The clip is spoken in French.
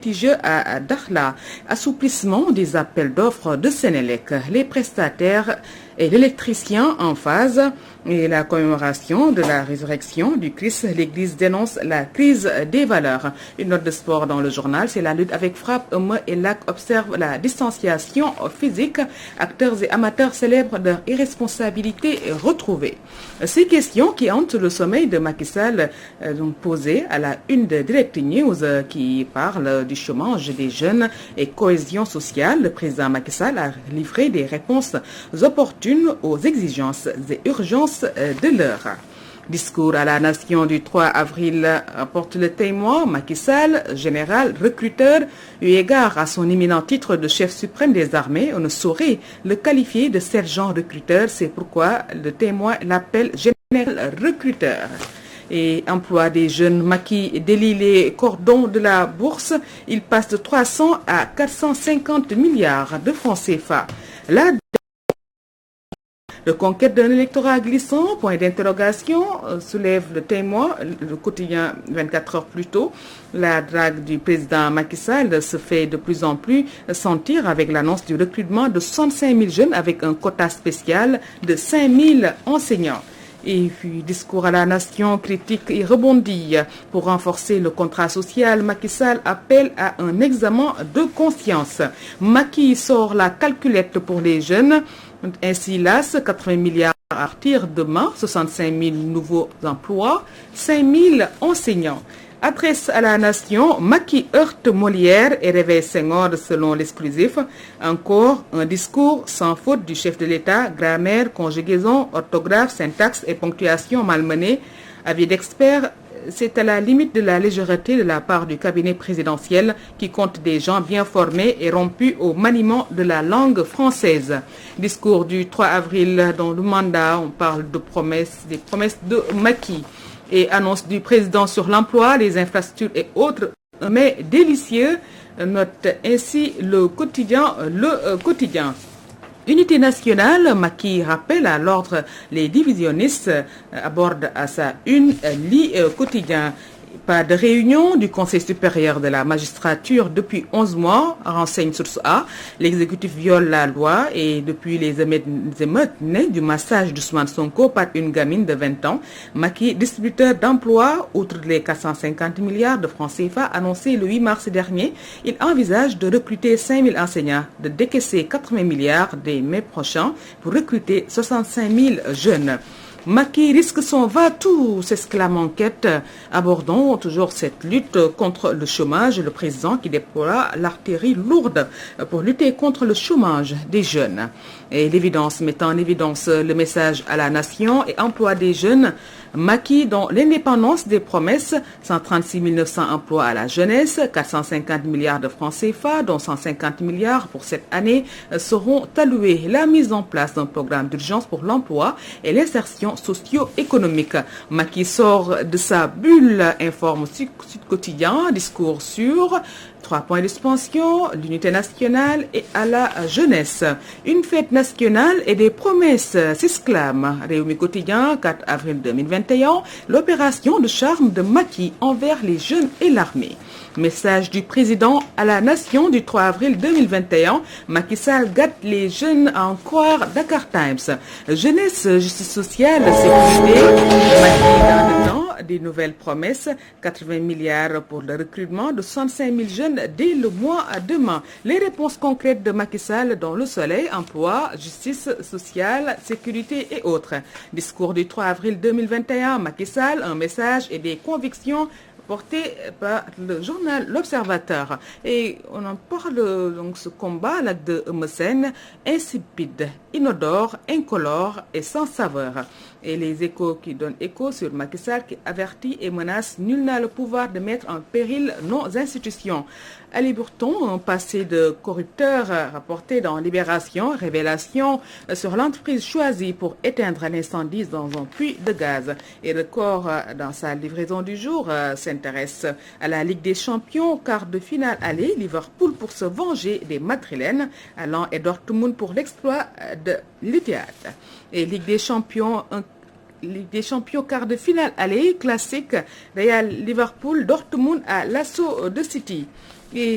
litigieux à Dakhla, assouplissement des appels d'offres de Sénélec, les prestataires et l'électricien en phase et la commémoration de la résurrection du Christ. L'Église dénonce la crise des valeurs. Une note de sport dans le journal, c'est la lutte avec frappe. Eumeu et Lac observent la distanciation physique. Acteurs et amateurs célèbrent leur irresponsabilité retrouvée. Ces questions qui hantent le sommeil de Macky Sall sont posées à la une de Direct News qui parle du chômage des jeunes et cohésion sociale. Le président Macky Sall a livré des réponses opportunes aux exigences et urgences de l'heure. Discours à la nation du 3 avril, rapporte le Témoin. Macky Sall, général recruteur, eu égard à son imminent titre de chef suprême des armées, on ne saurait le qualifier de sergent recruteur. C'est pourquoi le Témoin l'appelle général recruteur. Et emploi des jeunes, Macky délie les cordons de la bourse. Il passe de 300 à 450 milliards de francs CFA. Le conquête d'un électorat glissant, point d'interrogation, soulève le Témoin, le quotidien 24 heures plus tôt. La drague du président Macky Sall se fait de plus en plus sentir avec l'annonce du recrutement de 65 000 jeunes avec un quota spécial de 5 000 enseignants. Et puis, discours à la nation, critique et rebondit. Pour renforcer le contrat social, Macky Sall appelle à un examen de conscience. Macky sort la calculette pour les jeunes. Ainsi, l'AS, 80 milliards à partir demain, 65 000 nouveaux emplois, 5 000 enseignants. Adresse à la nation, Macky heurte Molière et réveille Senghor selon l'exclusif. Encore un discours sans faute du chef de l'État, grammaire, conjugaison, orthographe, syntaxe et ponctuation malmenée. Avis d'experts, c'est à la limite de la légèreté de la part du cabinet présidentiel qui compte des gens bien formés et rompus au maniement de la langue française. Discours du 3 avril dans le mandat, on parle de promesses, des promesses de Macky. Et annonce du président sur l'emploi, les infrastructures et autres, mais délicieux, note ainsi le quotidien. Unité nationale, Macky rappelle à l'ordre les divisionnistes, aborde à sa une lit quotidien. Pas de réunion du Conseil supérieur de la magistrature depuis 11 mois, renseigne Source A. L'exécutif viole la loi et depuis les émeutes nées du massage d'Ousmane Sonko par une gamine de 20 ans, Macky, distributeur d'emplois, outre les 450 milliards de francs CFA annoncés le 8 mars dernier, il envisage de recruter 5 000 enseignants, de décaisser 80 milliards dès mai prochain pour recruter 65 000 jeunes. Macky risque son va-tout, s'exclame Enquête. Abordons toujours cette lutte contre le chômage. Le président qui déploie l'artillerie lourde pour lutter contre le chômage des jeunes. Et l'évidence met en évidence le message à la nation et emploi des jeunes. Macky, dont l'indépendance des promesses, 136 900 emplois à la jeunesse, 450 milliards de francs CFA, dont 150 milliards pour cette année, seront alloués. La mise en place d'un programme d'urgence pour l'emploi et l'insertion socio-économique. Macky sort de sa bulle, informe Sud Quotidien, discours sur 3 points de suspension, l'unité nationale et à la jeunesse. Une fête nationale et des promesses, s'exclame Réumi Quotidien, 4 avril 2021, l'opération de charme de Macky envers les jeunes et l'armée. Message du président à la nation du 3 avril 2021. Macky Sall gâte les jeunes à en croire Dakar Times. Jeunesse, justice sociale, sécurité. Macky dans le temps, des nouvelles promesses. 80 milliards pour le recrutement de 65 000 jeunes dès le mois à demain. Les réponses concrètes de Macky Sall dans le soleil, emploi, justice sociale, sécurité et autres. Discours du 3 avril 2021. Macky Sall, un message et des convictions porté par le journal L'Observateur. Et on en parle donc ce combat là de Eumeu Sène, insipide, inodore, incolore et sans saveur. Et les échos qui donnent écho sur Macky Sall qui avertit et menace, nul n'a le pouvoir de mettre en péril nos institutions. Ali Bourton, un passé de corrupteur rapporté dans Libération, révélation sur l'entreprise choisie pour éteindre l'incendie dans un puits de gaz. Et Record, dans sa livraison du jour, s'intéresse à la Ligue des Champions, quart de finale aller, Liverpool pour se venger des Madrilènes, Alain et Dortmund pour l'exploit de l'Etihad. Et Ligue des Champions, quart de finale aller, classique, Real Liverpool, Dortmund à l'assaut de City.